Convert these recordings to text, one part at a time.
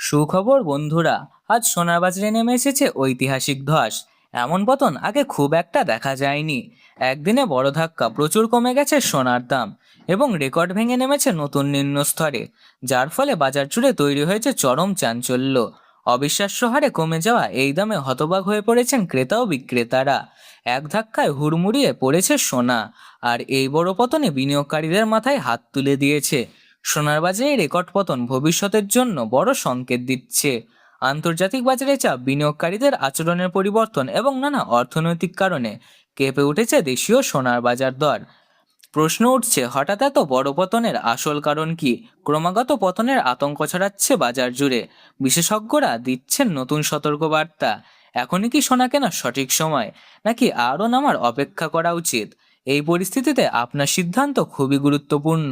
সুখবর বন্ধুরা, আজ সোনার বাজারে নেমে এসেছে ঐতিহাসিক ধস। এমন পতন আগে খুব একটা দেখা যায়নি। একদিনে বড় ধাক্কা, প্রচুর কমে গেছে সোনার দাম এবং রেকর্ড ভেঙে নেমেছে নতুন নিম্ন স্তরে, যার ফলে বাজার জুড়ে তৈরি হয়েছে চরম চাঞ্চল্য। অবিশ্বাস্য হারে কমে যাওয়া এই দামে হতবাক হয়ে পড়েছেন ক্রেতা ও বিক্রেতারা। এক ধাক্কায় হুড়মুড়িয়ে পড়েছে সোনা, আর এই বড় পতনে বিনিয়োগকারীদের মাথায় হাত তুলে দিয়েছে। সোনার বাজারে রেকর্ড পতন ভবিষ্যতের জন্য বড় সংকেত দিচ্ছে। আন্তর্জাতিক বাজারে চাপ, বিনিয়োগকারীদের আচরণের পরিবর্তন এবং নানা অর্থনৈতিক কারণে কেঁপে উঠেছে দেশীয় সোনার বাজার দর। প্রশ্ন উঠছে, হঠাৎ এত বড় পতনের আসল কারণ কি? ক্রমাগত পতনের আতঙ্ক ছড়াচ্ছে বাজার জুড়ে। বিশেষজ্ঞরা দিচ্ছেন নতুন সতর্কবার্তা। এখনই কি সোনা কেনার সঠিক সময়, নাকি আরও নামার অপেক্ষা করা উচিত? এই পরিস্থিতিতে আপনার সিদ্ধান্ত খুবই গুরুত্বপূর্ণ।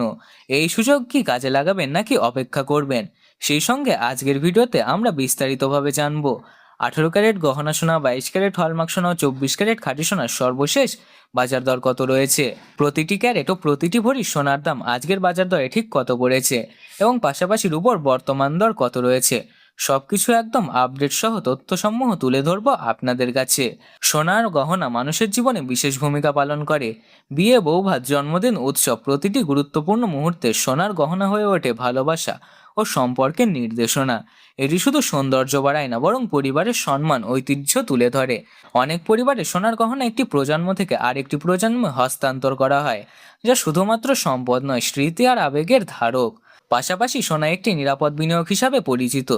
এই সুযোগ কি কাজে লাগাবেন নাকি অপেক্ষা করবেন? সেই সঙ্গে আজকের ভিডিওতে আমরা বিস্তারিতভাবে জানবো 18 ক্যারেট গহনা সোনা, 22 ক্যারেট হলমার্ক সোনা ও 24 ক্যারেট খাঁটি সোনার সর্বশেষ বাজার দর কত রয়েছে। প্রতিটি ক্যারেট ও প্রতিটি ভরি সোনার দাম আজকের বাজার দরে ঠিক কত পড়েছে এবং পাশাপাশি রূপোর বর্তমান দর কত রয়েছে, সবকিছু একদম আপডেট সহ তথ্যসমূহ তুলে ধরবো আপনাদের কাছে। সোনার গহনা মানুষের জীবনে বিশেষ ভূমিকা পালন করে। বিয়ে, বৌভাত, জন্মদিন, উৎসব, প্রতিটি গুরুত্বপূর্ণ মুহূর্তে সোনার গহনা হয়ে ওঠে ভালোবাসা ও সম্পর্কের নির্দেশনা। এটি শুধু সৌন্দর্য বাড়ায় না, বরং পরিবারের সম্মান, ঐতিহ্য তুলে ধরে। অনেক পরিবারে সোনার গহনা একটি প্রজন্ম থেকে আরেকটি প্রজন্মে হস্তান্তর করা হয়, যা শুধুমাত্র সম্পদ নয়, স্মৃতি আর আবেগের ধারক। পাশাপাশি সোনা একটি নিরাপদ বিনিয়োগ হিসাবে পরিচিত।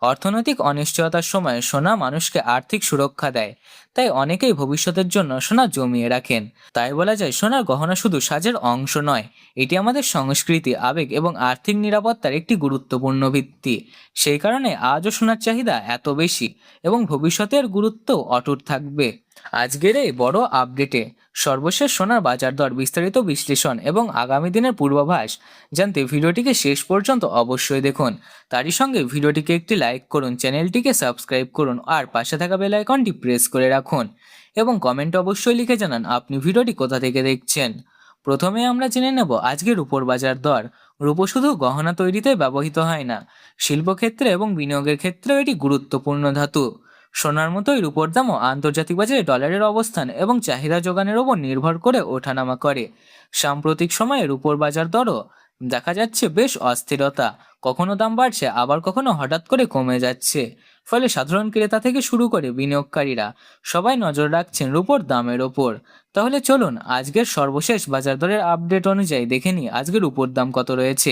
অর্থনৈতিক অনিশ্চয়তার সময় সোনা মানুষকে আর্থিক সুরক্ষা দেয়, তাই অনেকেই ভবিষ্যতের জন্য সোনা জমিয়ে রাখেন। তাই বলা যায়, সোনার গহনা শুধু সাজের অংশ নয়, এটি আমাদের সংস্কৃতি, আবেগ এবং আর্থিক নিরাপত্তার একটি গুরুত্বপূর্ণ ভিত্তি। সেই কারণে আজও সোনার চাহিদা এত বেশি এবং ভবিষ্যতের গুরুত্ব অটুট থাকবে। আজকের এই বড় আপডেটে সর্বশেষ সোনার বাজার দর, বিস্তারিত বিশ্লেষণ এবং আগামী দিনের পূর্বাভাস জানতে ভিডিওটিকে শেষ পর্যন্ত অবশ্যই দেখুন। তারই সঙ্গে ভিডিওটিকে একটি লাইক করুন, চ্যানেলটিকে সাবস্ক্রাইব করুন আর পাশে থাকা বেল আইকনটি প্রেস করে রাখুন এবং কমেন্ট অবশ্যই লিখে জানান আপনি ভিডিওটি কোথা থেকে দেখছেন। প্রথমে আমরা জেনে নেব আজকের রূপোর বাজার দর। রূপো শুধু গহনা তৈরিতে ব্যবহৃত হয় না, শিল্পক্ষেত্রে এবং বিনিয়োগের ক্ষেত্রেও এটি গুরুত্বপূর্ণ ধাতু। সোনার মতোই রূপোর দামও আন্তর্জাতিক বাজারে ডলারের অবস্থান এবং চাহিদা যোগানের ওপর নির্ভর করে ওঠানামা করে। সাম্প্রতিক সময়ে রূপোর বাজার দরও দেখা যাচ্ছে বেশ অস্থিরতা। কখনো দাম বাড়ছে, আবার কখনো হঠাৎ করে কমে যাচ্ছে। ফলে সাধারণ ক্রেতা থেকে শুরু করে বিনিয়োগকারীরা সবাই নজর রাখছেন রূপোর দামের ওপর। তাহলে চলুন আজকের সর্বশেষ বাজার দরের আপডেট অনুযায়ী দেখে নিই আজকের রূপোর দাম কত রয়েছে।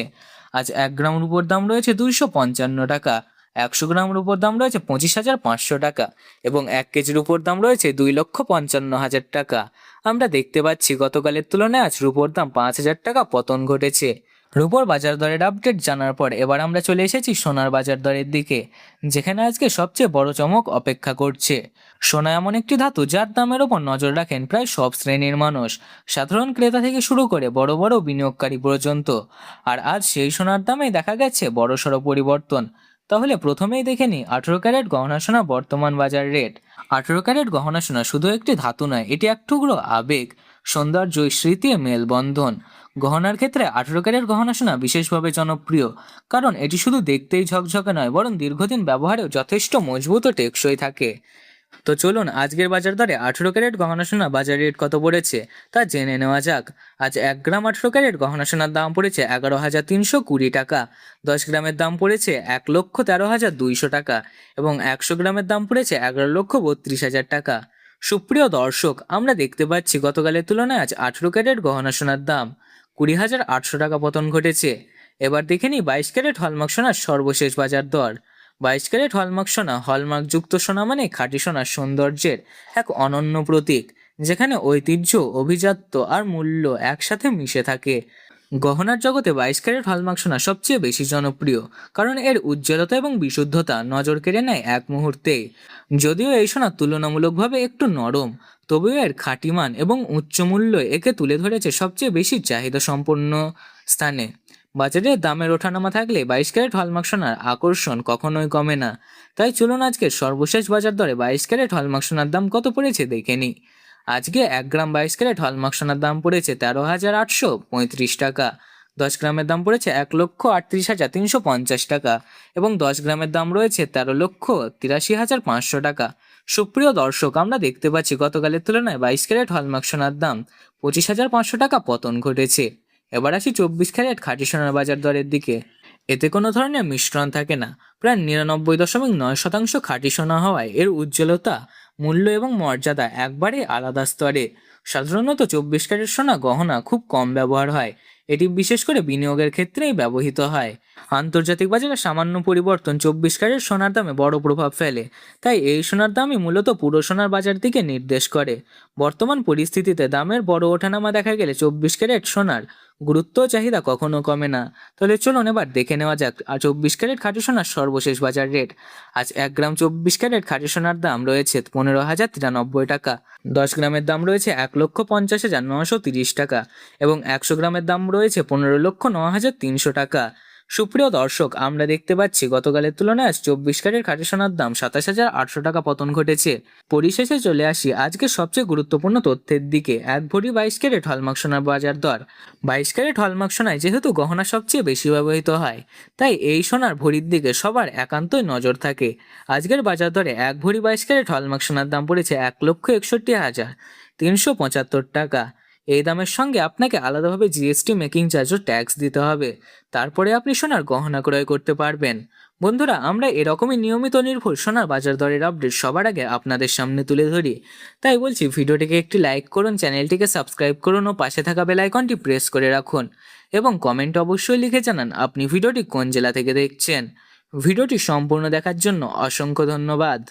আজ 1 গ্রাম রূপোর দাম রয়েছে 255 টাকা, 100 গ্রাম রূপোর দাম রয়েছে 25,500 টাকা এবং 1 কেজির উপর দাম রয়েছে 2,55,000 টাকা। আমরা দেখতে পাচ্ছি গতকালের তুলনায় আজ রূপোর দাম 5,000 টাকা পতন ঘটেছে। রূপোর বাজার দরের আপডেট জানার পর এবার আমরা চলে এসেছি সোনার বাজার দরের দিকে, যেখানে আজকে সবচেয়ে বড় চমক অপেক্ষা করছে। সোনা এমন একটি ধাতু যার দামের ওপর নজর রাখেন প্রায় সব শ্রেণীর মানুষ, সাধারণ ক্রেতা থেকে শুরু করে বড় বড় বিনিয়োগকারী পর্যন্ত। আর আজ সেই সোনার দামে দেখা গেছে বড়সড় পরিবর্তন। তাহলে প্রথমেই দেখে নিই 18 ক্যারেট গহনা সোনা বর্তমান বাজার রেট। 18 ক্যারেট গহনা সোনা শুধু একটি ধাতু নয়, এটি এক টুকরো আবেগ, সৌন্দর্য, স্মৃতি, মেলবন্ধন। গহনার ক্ষেত্রে 18 ক্যারেট গহনা সোনা বিশেষভাবে জনপ্রিয়, কারণ এটি শুধু দেখতেই ঝকঝকে নয়, বরং দীর্ঘদিন ব্যবহারেও যথেষ্ট মজবুত ও টেকসই থাকে। তো চলুন আজকের বাজার দরে 18 ক্যারেট গহনা সোনা বাজার রেট কত পড়েছে তা জেনে নেওয়া যাক। আজ 1 গ্রাম 18 ক্যারেট গহনা সোনার দাম পড়েছে 11,320 টাকা, 10 গ্রামের দাম পড়েছে 1,13,200 টাকা এবং 100 গ্রামের দাম পড়েছে 11,32,000 টাকা। সুপ্রিয় দর্শক, আমরা দেখতে পাচ্ছি গতকালের তুলনায় আজ 18 ক্যারেট গহনা সোনার দাম 20,800 টাকা পতন ঘটেছে। এবার দেখে নিই 22 ক্যারেট হলমার্ক সোনার সর্বশেষ বাজার দর। 22 ক্যারেট হলমার্ক সোনা, হলমার্কযুক্ত সোনা মানে খাঁটি সোনার সৌন্দর্যের এক অনন্য প্রতীক, যেখানে ঐতিহ্য, অভিজাত্য আর মূল্য একসাথে মিশে থাকে। গহনার জগতে 22 ক্যারেট হলমার্ক সোনা সবচেয়ে বেশি জনপ্রিয়, কারণ এর উজ্জ্বলতা এবং বিশুদ্ধতা নজর কেড়ে নেয় এক মুহূর্তে। যদিও এই সোনা তুলনামূলকভাবে একটু নরম, তবুও এর খাঁটি মান এবং উচ্চ মূল্য একে তুলে ধরেছে সবচেয়ে বেশি চাহিদা সম্পন্ন স্থানে। বাজারে দামের ওঠানামা থাকলে 22 ক্যারেট হলমার্ক সোনার আকর্ষণ কখনোই কমে না। তাই চলুন আজকের সর্বশেষ বাজার দরে 22 ক্যারেট হলমার্ক সোনার দাম কত পড়েছে দেখে নিই। আজকে 1 গ্রাম 22 ক্যারেট হলমার্ক সোনার দাম পড়েছে 13,835 টাকা, 10 গ্রামের দাম পড়েছে 1,38,350 টাকা এবং 10 গ্রামের দাম রয়েছে 13,83,500 টাকা। সুপ্রিয় দর্শক, আমরা দেখতে পাচ্ছি গতকালের তুলনায় 22 ক্যারেট হলমার্ক সোনার দাম 25,500 টাকা পতন ঘটেছে। এবার আসি 24 ক্যারেট খাঁটি সোনার বাজার দরের দিকে। এতে কোনো ধরনের মিশ্রণ থাকে না, প্রায় 99.9% খাঁটি সোনা হওয়ায় এর উজ্জ্বলতা, মূল্য এবং মর্যাদা একবারে আলাদা স্তরে। সাধারণত 24 ক্যারেট সোনা গহনা খুব কম ব্যবহার হয়, এটি বিশেষ করে বিনিয়োগের ক্ষেত্রেই ব্যবহৃত হয়। আন্তর্জাতিক বাজারে সামান্য পরিবর্তন 24 ক্যারেট সোনার দামে বড় প্রভাব ফেলে, তাই এই সোনার দামই মূলত পুরো সোনার বাজার দিকে নির্দেশ করে। বর্তমান পরিস্থিতিতে দামের বড় ওঠানামা দেখা গেলে 24 ক্যারেট সোনার গুরুত্ব ও চাহিদা কখনো কমে না। তাহলে চলুন এবার দেখে নেওয়া যাক 24 ক্যারেট খাঁটি সোনার সর্বশেষ বাজার রেট। আজ 1 গ্রাম 24 ক্যারেট খাঁটি সোনার দাম রয়েছে 15,093 টাকা। 10 গ্রামের দাম রয়েছে 1,50,930 টাকা এবং 100 গ্রামের দাম রয়েছে 15,09,300 টাকা। সুপ্রিয় দর্শক, আমরা দেখতে পাচ্ছি গতকালের তুলনায় আজ 24 ক্যারেট খাঁটি সোনার দাম 27,800 টাকা পতন ঘটেছে। পরিশেষে চলে আসি আজকে সবচেয়ে গুরুত্বপূর্ণ তথ্যের দিকে। 1 ভরি 22 ক্যারেট হলমার্ক সোনার বাজার দর। 22 ক্যারেট হলমার্ক সোনায় যেহেতু গহনা সবচেয়ে বেশি ব্যবহৃত হয়, তাই এই সোনার ভরির দিকে সবার একান্তই নজর থাকে। আজকের বাজার দরে 1 ভরি 22 ক্যারেট হলমার্ক সোনার দাম পড়েছে 1,61,375 টাকা। এই দামের সঙ্গে আপনাকে আলাদাভাবে জিএসটি মেকিং চার্জ ও ট্যাক্স দিতে হবে, তারপরে আপনি সোনার গহনা ক্রয় করতে পারবেন। বন্ধুরা, আমরা এরকমই নিয়মিত নির্ভুল সোনার বাজার দরের আপডেট সবার আগে আপনাদের সামনে তুলে ধরি, তাই বলছি ভিডিওটিকে একটি লাইক করুন, চ্যানেলটিকে সাবস্ক্রাইব করুন ও পাশে থাকা বেল আইকনটি প্রেস করে রাখুন এবং কমেন্ট অবশ্যই লিখে জানান আপনি ভিডিওটি কোন জেলা থেকে দেখছেন। ভিডিওটি সম্পূর্ণ দেখার জন্য অসংখ্য ধন্যবাদ।